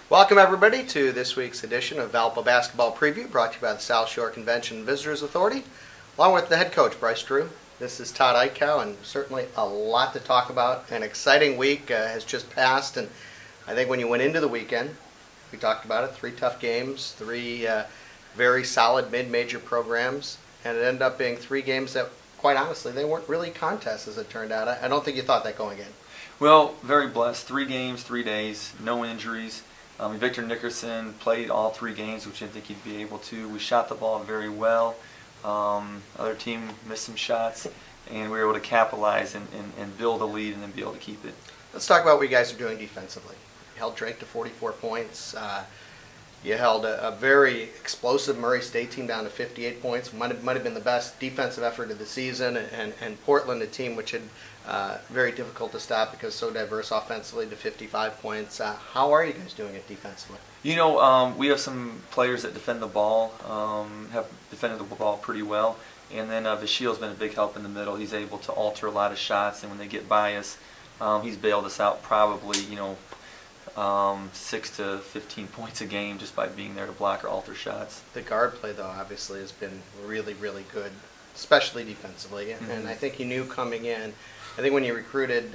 Welcome everybody to this week's edition of Valpo Basketball Preview, brought to you by the South Shore Convention and Visitors Authority, along with the head coach, Bryce Drew. This is Todd Eichow, and certainly a lot to talk about. An exciting week has just passed, and I think when you went into the weekend, we talked about it, 3 tough games, 3 very solid mid-major programs, and it ended up being 3 games that, quite honestly, they weren't really contests as it turned out. I don't think you thought that going in. Well, very blessed. 3 games, 3 days, no injuries. Victor Nickerson played all 3 games, which I didn't think he'd be able to. We shot the ball very well. Other team missed some shots, and we were able to capitalize and build a lead and then be able to keep it. Let's talk about what you guys are doing defensively. You held Drake to 44 points. You held a very explosive Murray State team down to 58 points. Might have been the best defensive effort of the season. And Portland, a team which had very difficult to stop because so diverse offensively, to 55 points. How are you guys doing it defensively? You know, we have some players that defend the ball, have defended the ball pretty well. And then Vashil's been a big help in the middle. He's able to alter a lot of shots, and when they get by us, he's bailed us out probably, 6 to 15 points a game just by being there to block or alter shots. The guard play, though, obviously has been really, really good, especially defensively. And I think you knew coming in, I think when you recruited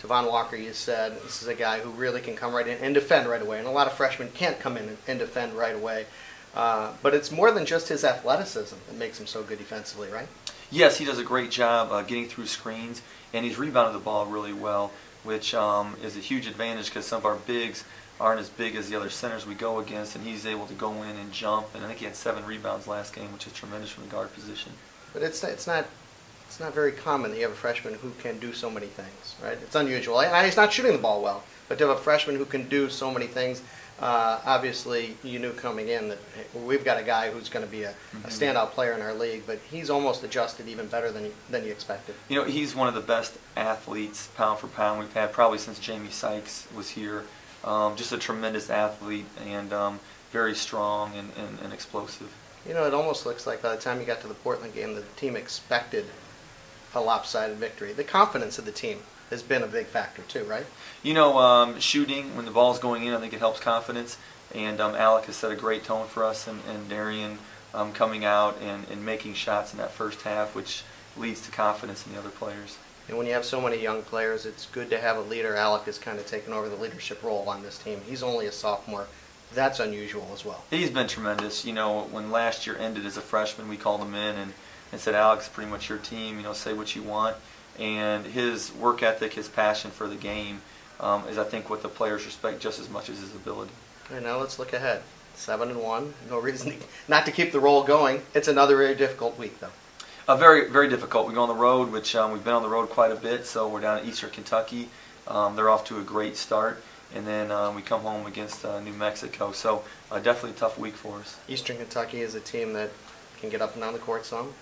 Tavon Walker, you said this is a guy who really can come right in and defend right away. And a lot of freshmen can't come in and defend right away. But it's more than just his athleticism that makes him so good defensively, right? Yes, he does a great job getting through screens, and he's rebounded the ball really well, which is a huge advantage because some of our bigs aren't as big as the other centers we go against, and he's able to go in and jump. And I think he had 7 rebounds last game, which is tremendous from the guard position. But it's not very common that you have a freshman who can do so many things, right? It's unusual. And he's not shooting the ball well, but to have a freshman who can do so many things, obviously you knew coming in that we've got a guy who's going to be a standout player in our league, but he's almost adjusted even better than you expected. You know, he's one of the best athletes, pound for pound, we've had probably since Jamie Sykes was here. Just a tremendous athlete and very strong and explosive. You know, it almost looks like by the time you got to the Portland game, the team expected a lopsided victory. The confidence of the team has been a big factor too, right? You know, shooting, when the ball's going in, I think it helps confidence. And Alec has set a great tone for us, and Darian coming out and making shots in that first half, which leads to confidence in the other players. And when you have so many young players, it's good to have a leader. Alec has kind of taken over the leadership role on this team. He's only a sophomore. That's unusual as well. He's been tremendous. You know, when last year ended as a freshman, we called him in and said, Alex, pretty much your team, say what you want. And his work ethic, his passion for the game is, I think, what the players respect just as much as his ability. And now let's look ahead. 7-1, no reason not to keep the roll going. It's another very difficult week, though. Very, very difficult. We go on the road, which we've been on the road quite a bit, so we're down in Eastern Kentucky. They're off to a great start. And then we come home against New Mexico. So definitely a tough week for us. Eastern Kentucky is a team that can get up and down the court some.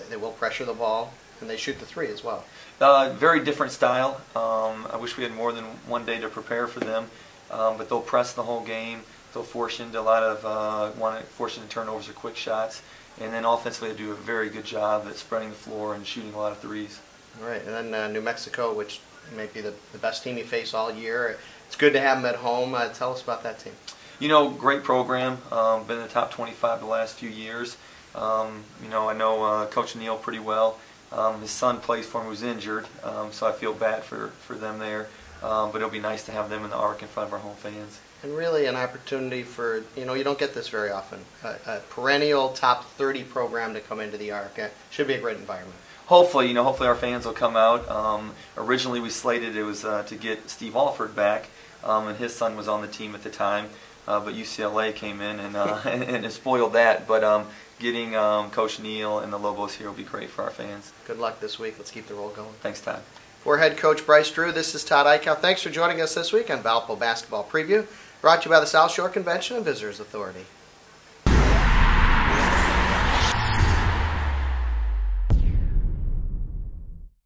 They will pressure the ball, and they shoot the 3 as well. Very different style. I wish we had more than one day to prepare for them. But they'll press the whole game. They'll force you into a lot of force you into turnovers or quick shots. And then offensively they do a very good job at spreading the floor and shooting a lot of 3s. All right, and then New Mexico, which may be the best team you face all year. It's good to have them at home. Tell us about that team. You know, great program. Been in the top 25 the last few years. I know Coach Neal pretty well. His son plays for him, who's injured, so I feel bad for them there. But it'll be nice to have them in the arc in front of our home fans. And really an opportunity for, you don't get this very often, a perennial top 30 program to come into the arc. Should be a great environment. Hopefully, hopefully our fans will come out. Originally we slated it was to get Steve Alford back, and his son was on the team at the time. But UCLA came in and spoiled that. But getting Coach Neal and the Lobos here will be great for our fans. Good luck this week. Let's keep the roll going. Thanks, Todd. For head coach Bryce Drew, this is Todd Eichow. Thanks for joining us this week on Valpo Basketball Preview, brought to you by the South Shore Convention and Visitors Authority.